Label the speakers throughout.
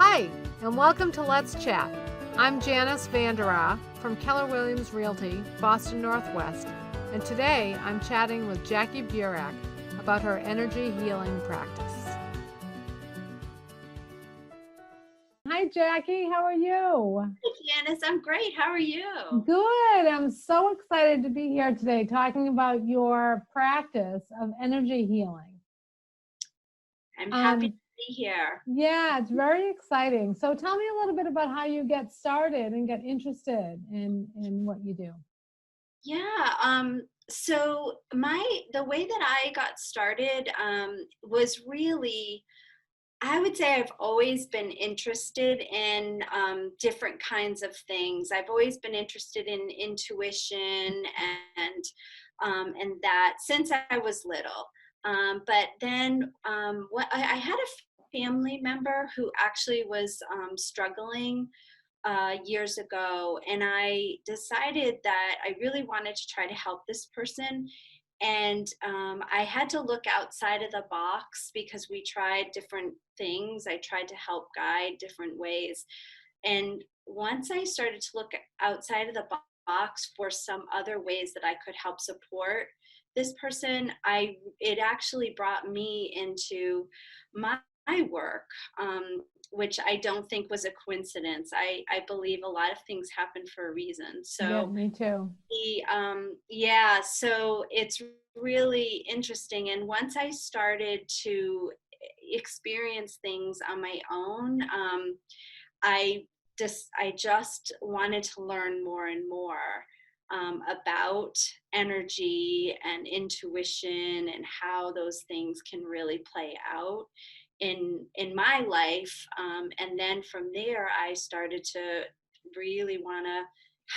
Speaker 1: Hi, and welcome to Let's Chat. I'm Janice VanDerAa from Keller Williams Realty, Boston Northwest, and today I'm chatting with Jacqui Burak about her energy healing practice. Hi, Jacqui. How are you?
Speaker 2: Hey, Janice, I'm great. How are you?
Speaker 1: Good. I'm so excited to be here today talking about your practice of energy healing.
Speaker 2: I'm happy to be here.
Speaker 1: Yeah, it's very exciting. So tell me a little bit about how you get started and get interested in what you do.
Speaker 2: Yeah, so the way that I got started was really, I would say I've always been interested in different kinds of things. I've always been interested in intuition and that since I was little. But then I had a family member who actually was struggling years ago, and I decided that I really wanted to try to help this person. And I had to look outside of the box because we tried different things. I tried to help guide different ways. And once I started to look outside of the box for some other ways that I could help support this person, it actually brought me into my work, which I don't think was a coincidence. I believe a lot of things happen for a reason.
Speaker 1: Yeah,
Speaker 2: So
Speaker 1: me too.
Speaker 2: so it's really interesting. And once I started to experience things on my own, I I just wanted to learn more and more about energy and intuition and how those things can really play out in my life. And then from there, I started to really want to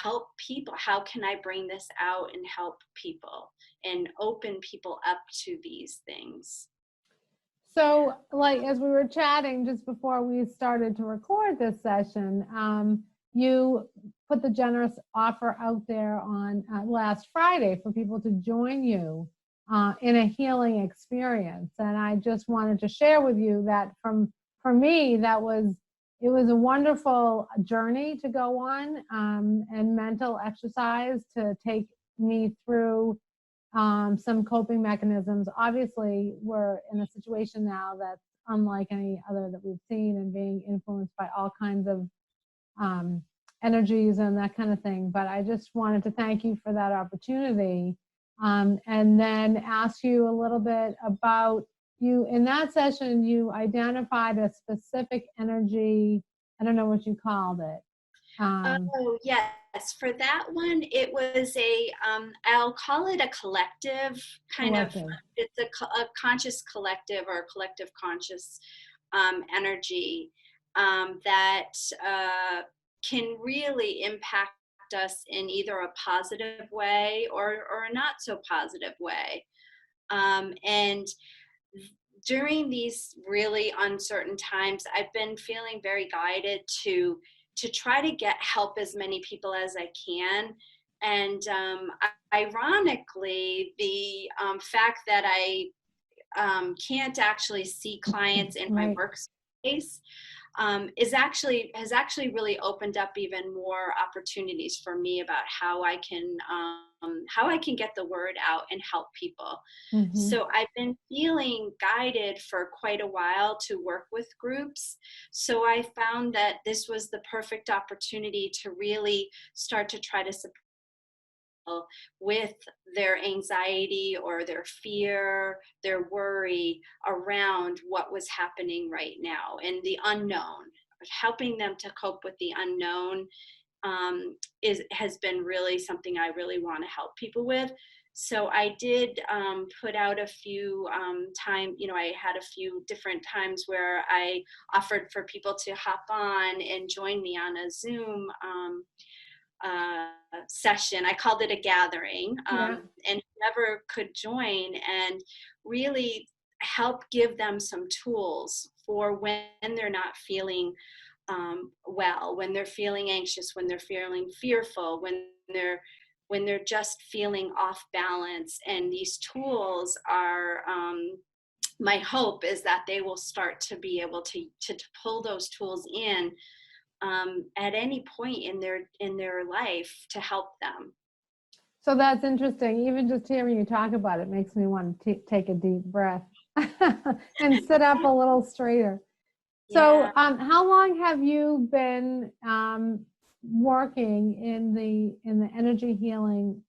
Speaker 2: help people. How can I bring this out and help people and open people up to these things?
Speaker 1: So, like, as we were chatting just before we started to record this session, you put the generous offer out there on last Friday for people to join you in a healing experience. And I just wanted to share with you that for me, it was a wonderful journey to go on, and mental exercise to take me through some coping mechanisms. Obviously, we're in a situation now that's unlike any other that we've seen, and being influenced by all kinds of um, energies and that kind of thing. But I just wanted to thank you for that opportunity, and then ask you a little bit about you. In that session, you identified a specific energy. I don't know what you called it.
Speaker 2: Oh, yes. For that one, it was I'll call it a collective kind of,
Speaker 1: Collective.
Speaker 2: it's a conscious collective or a collective conscious energy that can really impact us in either a positive way or a not so positive way. And during these really uncertain times, I've been feeling very guided to try to get help as many people as I can. And ironically, the fact that I can't actually see clients in my
Speaker 1: Right.
Speaker 2: workspace has actually really opened up even more opportunities for me about how I can get the word out and help people.
Speaker 1: Mm-hmm.
Speaker 2: So I've been feeling guided for quite a while to work with groups. So I found that this was the perfect opportunity to really start to try to support with their anxiety or their fear, their worry around what was happening right now and the unknown. Helping them to cope with the unknown has been really something I really want to help people with. So I did put out a few I had a few different times where I offered for people to hop on and join me on a Zoom session. I called it a gathering,
Speaker 1: Yeah.
Speaker 2: and whoever could join and really help give them some tools for when they're not feeling well, when they're feeling anxious, when they're feeling fearful, when they're just feeling off balance. And these tools are my hope is that they will start to be able to pull those tools in at any point in their life to help them.
Speaker 1: So that's interesting. Even just hearing you talk about it makes me want to take a deep breath and sit up a little straighter. So,
Speaker 2: Yeah.
Speaker 1: how long have you been working in the energy healing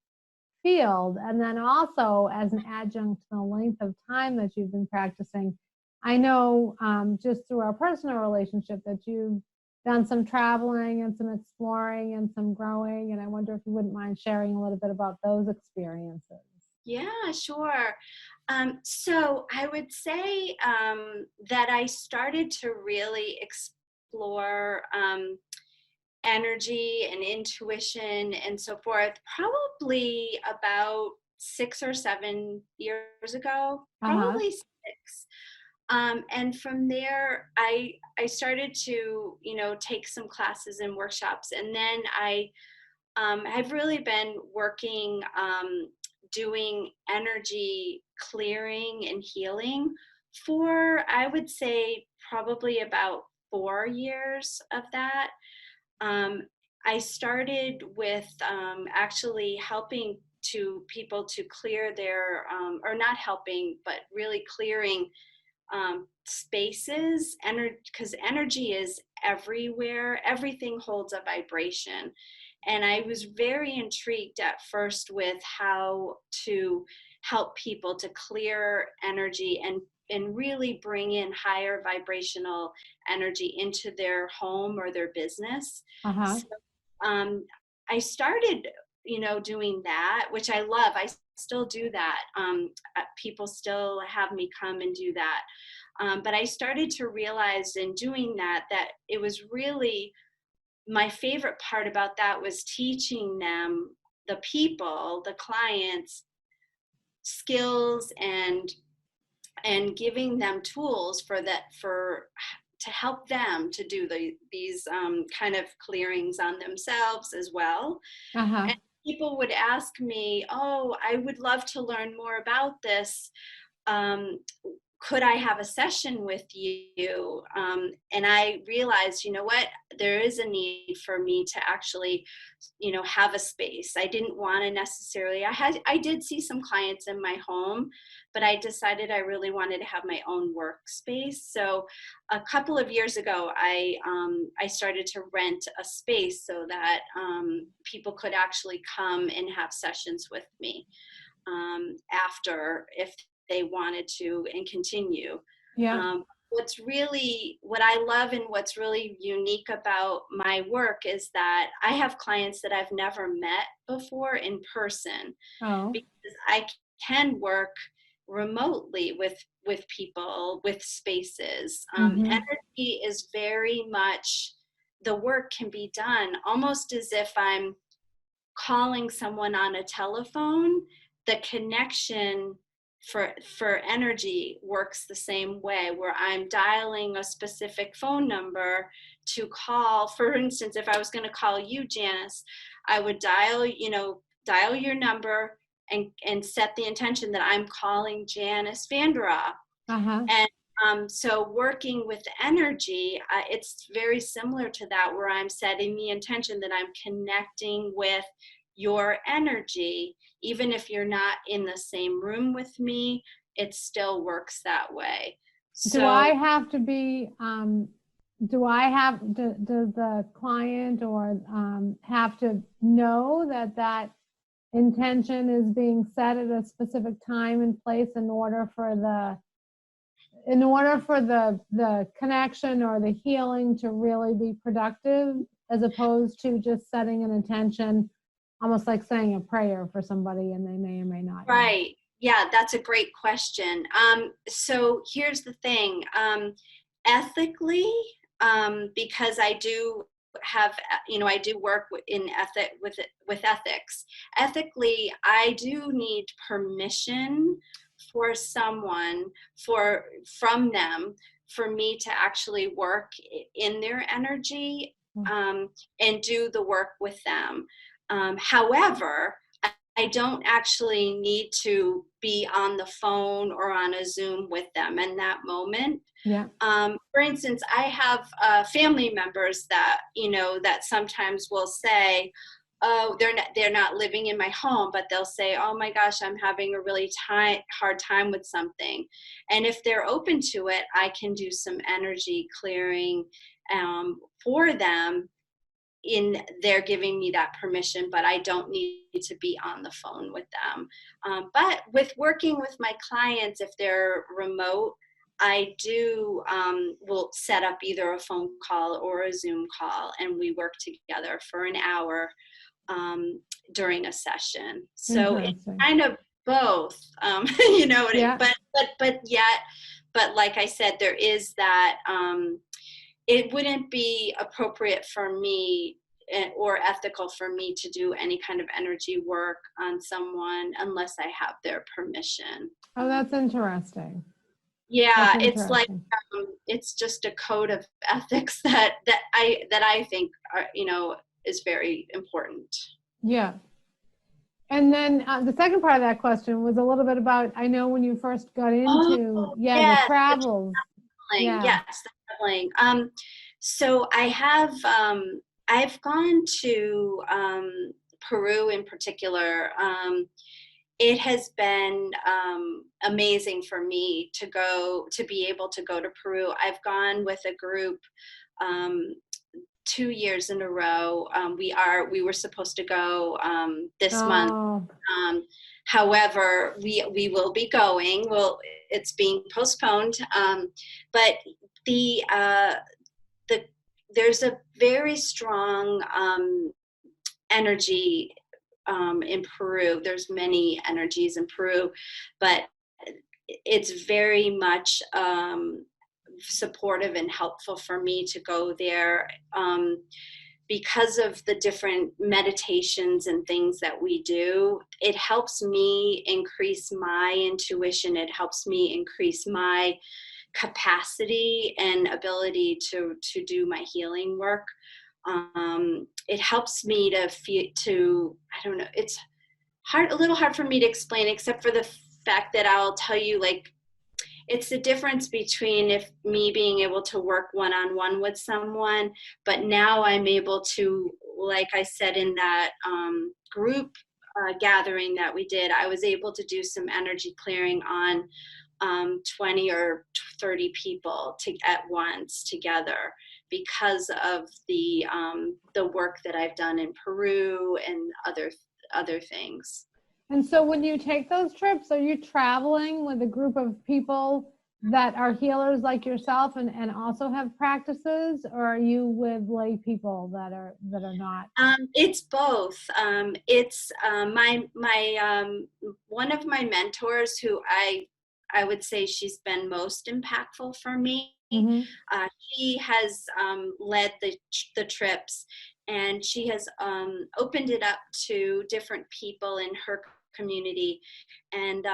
Speaker 1: field? And then also as an adjunct to the length of time that you've been practicing, I know just through our personal relationship that you've done some traveling and some exploring and some growing. And I wonder if you wouldn't mind sharing a little bit about those experiences.
Speaker 2: Yeah, sure. So I would say that I started to really explore energy and intuition and so forth probably about 6 or 7 years ago,
Speaker 1: Uh-huh.
Speaker 2: probably six. And from there, I started to, take some classes and workshops, and then I've really been working, doing energy clearing and healing for, I would say, probably about 4 years of that. Um, I started with actually helping to people to clear their, or not helping, but really clearing spaces, because energy is everywhere. Everything holds a vibration. And I was very intrigued at first with how to help people to clear energy and really bring in higher vibrational energy into their home or their business.
Speaker 1: Uh-huh.
Speaker 2: So um, I started, doing that, which I love. I still do that. People still have me come and do that. But I started to realize in doing that it was really, my favorite part about that was teaching them, the people, the clients, skills and giving them tools to help them to do these kind of clearings on themselves as well.
Speaker 1: Uh-huh.
Speaker 2: And people would ask me, "Oh, I would love to learn more about this. Um, could I have a session with you?" And I realized, you know what, there is a need for me to actually, have a space. I didn't want to necessarily, I did see some clients in my home, but I decided I really wanted to have my own workspace. So a couple of years ago, I started to rent a space so that people could actually come and have sessions with me after, if they wanted to, and continue.
Speaker 1: Yeah.
Speaker 2: What I love and what's really unique about my work is that I have clients that I've never met before in person,
Speaker 1: Oh.
Speaker 2: because I can work remotely with people, with spaces.
Speaker 1: Mm-hmm.
Speaker 2: Energy is very much, the work can be done almost as if I'm calling someone on a telephone. The connection for energy works the same way, where I'm dialing a specific phone number to call. For instance, if I was going to call you, Janice, I would dial your number and set the intention that I'm calling Janice VanDerAa.
Speaker 1: Uh-huh.
Speaker 2: And so working with energy, it's very similar to that, where I'm setting the intention that I'm connecting with your energy. Even if you're not in the same room with me, it still works that way.
Speaker 1: Do I
Speaker 2: So
Speaker 1: have to be, does the client or have to know that intention is being set at a specific time and place in order for the connection or the healing to really be productive, as opposed to just setting an intention, almost like saying a prayer for somebody and they may or may not know?
Speaker 2: right. Yeah, that's a great question. So here's the thing. Ethically, because I do have, I do work with ethics. Ethically, I do need permission for someone, from them, for me to actually work in their energy, and do the work with them. However, I don't actually need to be on the phone or on a Zoom with them in that moment.
Speaker 1: Yeah.
Speaker 2: For instance, I have family members that, that sometimes will say, oh, they're not living in my home, but they'll say, oh my gosh, I'm having a really hard time with something. And if they're open to it, I can do some energy clearing for them. They're giving me that permission, but I don't need to be on the phone with them. But with working with my clients, if they're remote, I do will set up either a phone call or a Zoom call, and we work together for an hour during a session. So it's
Speaker 1: Interesting.
Speaker 2: kind of both,
Speaker 1: Yeah.
Speaker 2: but like I said, there is that. It wouldn't be appropriate for me or ethical for me to do any kind of energy work on someone unless I have their permission.
Speaker 1: Oh, that's interesting. That's
Speaker 2: Yeah, it's like
Speaker 1: interesting.
Speaker 2: it's just a code of ethics that I think are, is very important.
Speaker 1: Yeah. And then the second part of that question was a little bit about, I know when you first got into,
Speaker 2: Oh,
Speaker 1: the
Speaker 2: yes, the
Speaker 1: travels.
Speaker 2: traveling.
Speaker 1: Yeah.
Speaker 2: Yes, the traveling. So I've gone to Peru in particular. It has been amazing for me to be able to go to Peru. I've gone with a group 2 years in a row. We were supposed to go this month.
Speaker 1: Oh,
Speaker 2: However, we will be going. Well, it's being postponed. But the uh, the there's a very strong energy in Peru. There's many energies in Peru, but it's very much supportive and helpful for me to go there because of the different meditations and things that we do. It helps me increase my intuition. It helps me increase my capacity and ability to do my healing work. It helps me I don't know, it's a little hard for me to explain, except for the fact that I'll tell you, like, it's the difference between if me being able to work one-on-one with someone, but now I'm able to, like I said, in that group gathering that we did, I was able to do some energy clearing on 20 or 30 people at once together because of the work that I've done in Peru and other things.
Speaker 1: and so when you take those trips, are you traveling with a group of people that are healers like yourself and also have practices, or are you with lay people that are not?
Speaker 2: It's both. It's my one of my mentors who I would say she's been most impactful for me.
Speaker 1: Mm-hmm.
Speaker 2: She has led the trips, and she has opened it up to different people in her community. And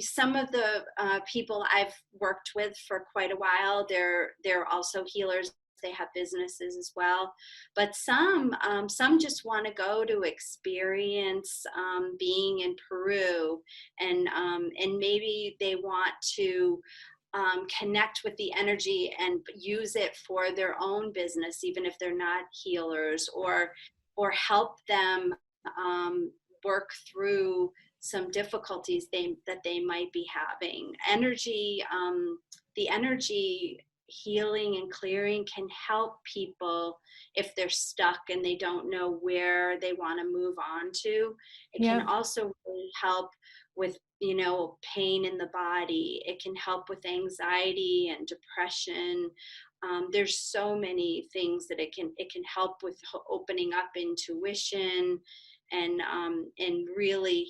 Speaker 2: some of the people I've worked with for quite a while, they're also healers. They have businesses as well, but some just want to go to experience being in Peru, and maybe they want to connect with the energy and use it for their own business, even if they're not healers, or help them work through some difficulties that they might be having. The energy healing and clearing can help people if they're stuck and they don't know where they want to move on to. It can also really help with pain in the body. It can help with anxiety and depression. There's so many things that it can help with opening up intuition and really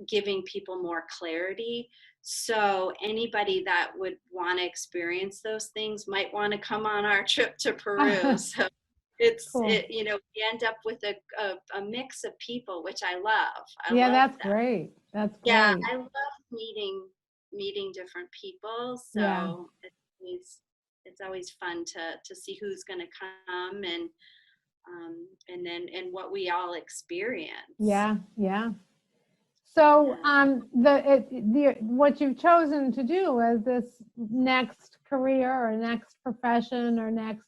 Speaker 2: giving people more clarity. So anybody that would want to experience those things might want to come on our trip to Peru. So
Speaker 1: Cool.
Speaker 2: we end up with a mix of people, which I love.
Speaker 1: Yeah,
Speaker 2: love
Speaker 1: that's
Speaker 2: that.
Speaker 1: great. That's great.
Speaker 2: Yeah, I love meeting different people.
Speaker 1: Yeah.
Speaker 2: So it's always fun to see who's going to come and then what we all experience.
Speaker 1: Yeah. Yeah. So what you've chosen to do as this next career or next profession or next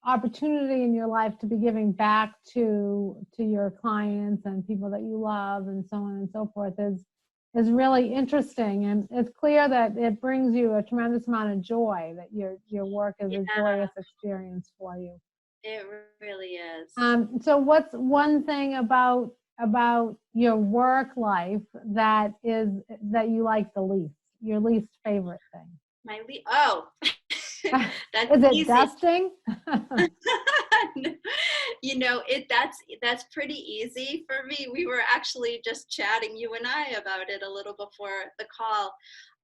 Speaker 1: opportunity in your life to be giving back to your clients and people that you love and so on and so forth is really interesting. And it's clear that it brings you a tremendous amount of joy, that your work is a joyous experience for you.
Speaker 2: It really is.
Speaker 1: So what's one thing about your work life that you like the least, your least favorite thing?
Speaker 2: That's
Speaker 1: is it
Speaker 2: easy.
Speaker 1: Dusting?
Speaker 2: That's pretty easy for me. We were actually just chatting, you and I, about it a little before the call.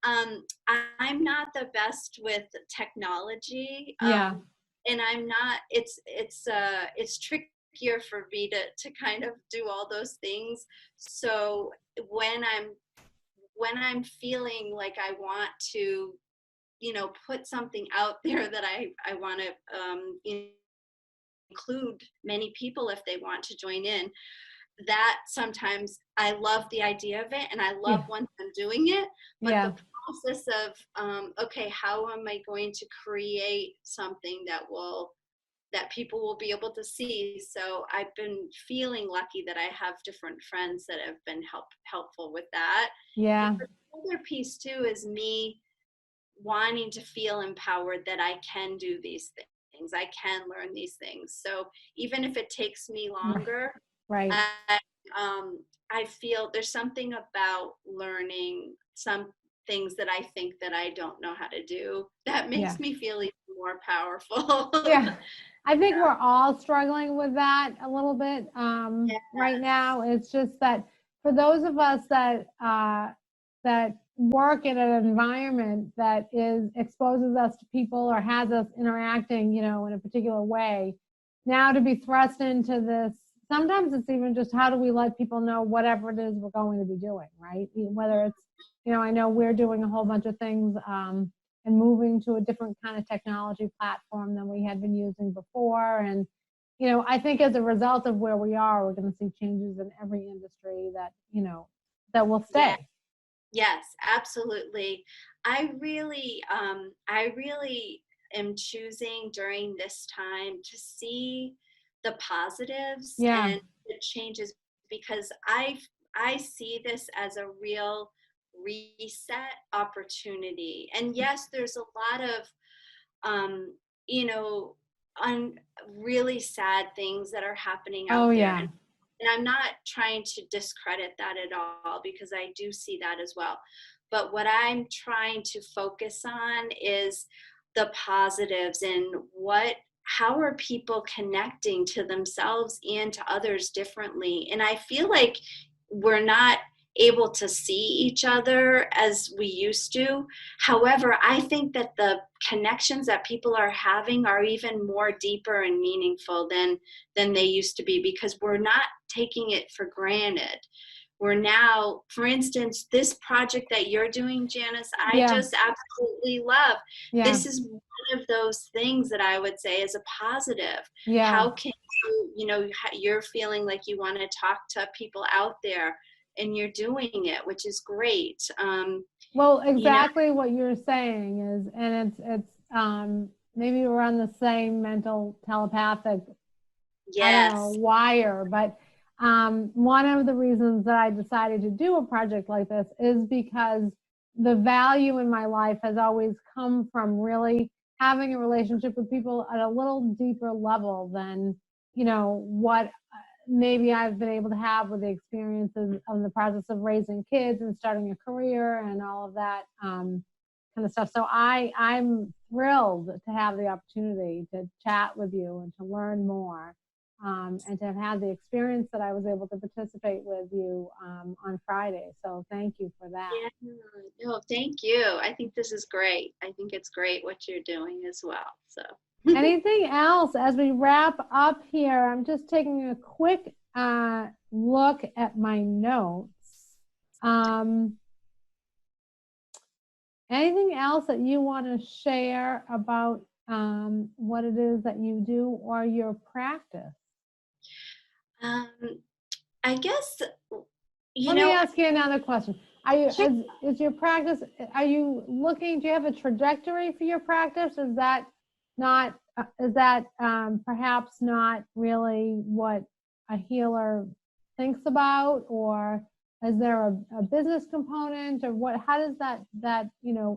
Speaker 2: I'm not the best with technology.
Speaker 1: Yeah.
Speaker 2: And I'm not, it's trickier for me to kind of do all those things. So when I'm feeling like I want to, put something out there that I want to include many people if they want to join in, that sometimes I love the idea of it and I love once I'm doing it, but the process of okay, how am I going to create something that people will be able to see? So I've been feeling lucky that I have different friends that have been helpful with that.
Speaker 1: Yeah.
Speaker 2: The other piece too is me wanting to feel empowered that I can do these things. I can learn these things. So even if it takes me longer,
Speaker 1: right.
Speaker 2: I feel there's something about learning some things that I think that I don't know how to do that makes me feel even more powerful.
Speaker 1: Yeah. I think we're all struggling with that a little bit right now. It's just that for those of us that work in an environment that exposes us to people or has us interacting, in a particular way, now to be thrust into this, sometimes it's even just how do we let people know whatever it is we're going to be doing, right? Whether it's, I know we're doing a whole bunch of things and moving to a different kind of technology platform than we had been using before. And, I think as a result of where we are, we're going to see changes in every industry that, that will stay.
Speaker 2: Yeah. Yes, absolutely. I really am choosing during this time to see the positives and the changes, because I see this as a real reset opportunity. And yes, there's a lot of really sad things that are happening out there. And I'm not trying to discredit that at all, because I do see that as well. But what I'm trying to focus on is the positives and how are people connecting to themselves and to others differently. And I feel like we're not able to see each other as we used to. However, I think that the connections that people are having are even more deeper and meaningful than they used to be, because we're not taking it for granted. We're now, for instance, this project that you're doing, Janice, I just absolutely love. This is one of those things that I would say is a positive. How can you're feeling like you want to talk to people out there, and you're doing it, which is great.
Speaker 1: Well, exactly what you're saying is, and it's maybe we're on the same mental telepathic, I don't know, wire, but one of the reasons that I decided to do a project like this is because the value in my life has always come from really having a relationship with people at a little deeper level than, what maybe I've been able to have with the experiences of the process of raising kids and starting a career and all of that kind of stuff. So I'm thrilled to have the opportunity to chat with you and to learn more and to have had the experience that I was able to participate with you on Friday. So thank you for that.
Speaker 2: Yeah, no, thank you. I think this is great. I think it's great what you're doing as well. So.
Speaker 1: Anything else as we wrap up here? I'm just taking a quick look at my notes. Anything else that you want to share about what it is that you do or your practice?
Speaker 2: I guess,
Speaker 1: Let me ask you another question. Are you,
Speaker 2: sure.
Speaker 1: is your practice, are you looking, do you have a trajectory for your practice? Is that not, perhaps not really what a healer thinks about? Or is there a business component, or what, how does that,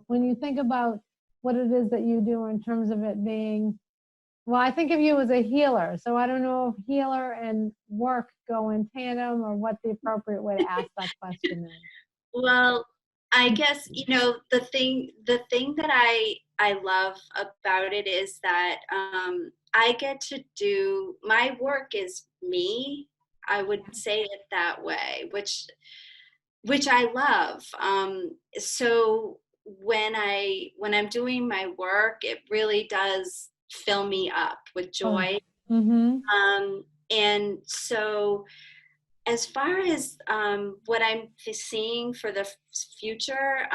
Speaker 1: when you think about what it is that you do in terms of it being, well, I think of you as a healer, so I don't know if healer and work go in tandem, or what the appropriate way to ask that question is.
Speaker 2: Well, I guess, the thing that I love about it is that I get to do my work is me. I would say it that way, which I love. So when I'm doing my work, it really does fill me up with
Speaker 1: Oh,
Speaker 2: joy.
Speaker 1: mm-hmm.
Speaker 2: And so as far as what I'm seeing for the future,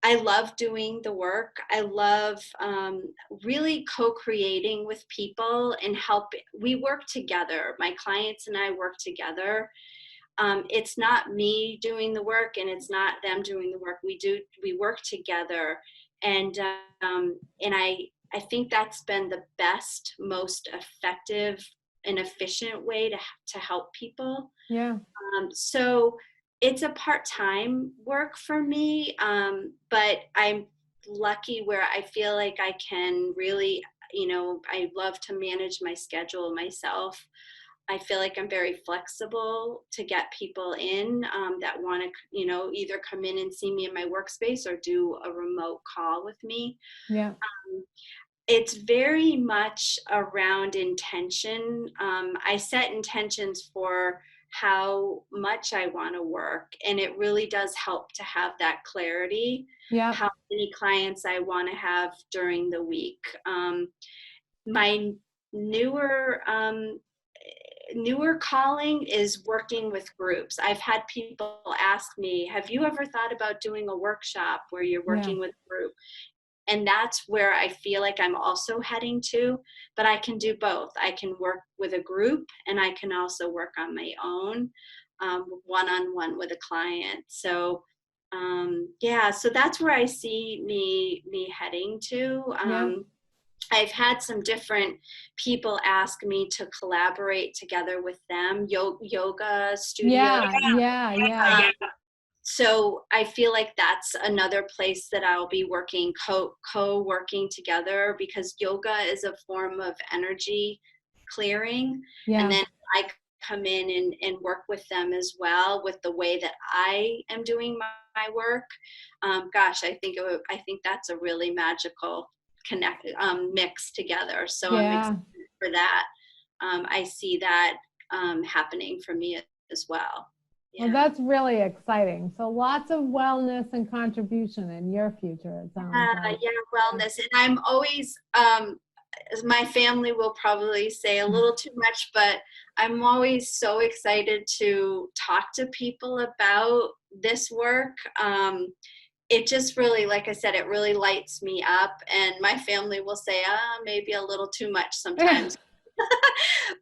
Speaker 2: I love doing the work. I love really co-creating with people and help. We work together. My clients and I work together. It's not me doing the work and it's not them doing the work. We work together, and I think that's been the best, most effective and efficient way to help people.
Speaker 1: Yeah.
Speaker 2: So it's a part-time work for me, but I'm lucky where I feel like I can really, I love to manage my schedule myself. I feel like I'm very flexible to get people in that want to, either come in and see me in my workspace or do a remote call with me.
Speaker 1: Yeah.
Speaker 2: It's very much around intention. I set intentions for how much I want to work, and it really does help to have that clarity.
Speaker 1: Yeah.
Speaker 2: How many clients I want to have during the week. My newer calling is working with groups. I've had people ask me, have you ever thought about doing a workshop where you're
Speaker 1: Yeah.
Speaker 2: working with a group? And that's where I feel like I'm also heading to, but I can do both. I can work with a group and I can also work on my own, one-on-one with a client. So so that's where I see me heading to.
Speaker 1: Yeah.
Speaker 2: I've had some different people ask me to collaborate together with them, yoga studio.
Speaker 1: Yeah.
Speaker 2: So I feel like that's another place that I'll be working, co-working together, because yoga is a form of energy clearing.
Speaker 1: Yeah.
Speaker 2: And then I come in and work with them as well with the way that I am doing my work. I think that's a really magical mix together. So I'm excited for that. I see that happening for me as well.
Speaker 1: Well, that's really exciting. So lots of wellness and contribution in your future, it sounds like.
Speaker 2: Yeah, wellness. And I'm always, my family will probably say a little too much, but I'm always so excited to talk to people about this work. It just really, like I said, it really lights me up. And my family will say, maybe a little too much sometimes.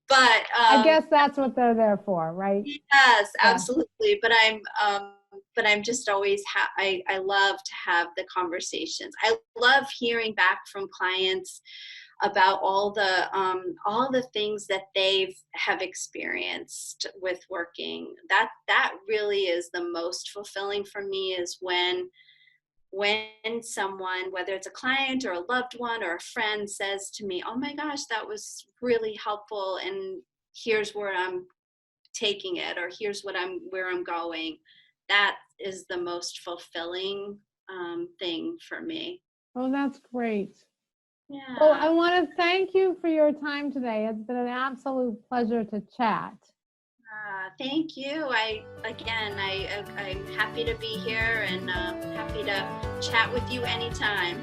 Speaker 2: But
Speaker 1: I guess that's what they're there for, right?
Speaker 2: Yes, absolutely. But I'm just always I love to have the conversations. I love hearing back from clients about all the things that have experienced with working. That really is the most fulfilling for me, is when someone, whether it's a client or a loved one or a friend, says to me, oh my gosh, that was really helpful, and here's where I'm taking it, or here's where I'm going. That is the most fulfilling thing for me.
Speaker 1: Oh, that's great.
Speaker 2: Yeah.
Speaker 1: Well, I want to thank you for your time today. It's been an absolute pleasure to chat.
Speaker 2: Thank you. I'm happy to be here, and happy to chat with you anytime.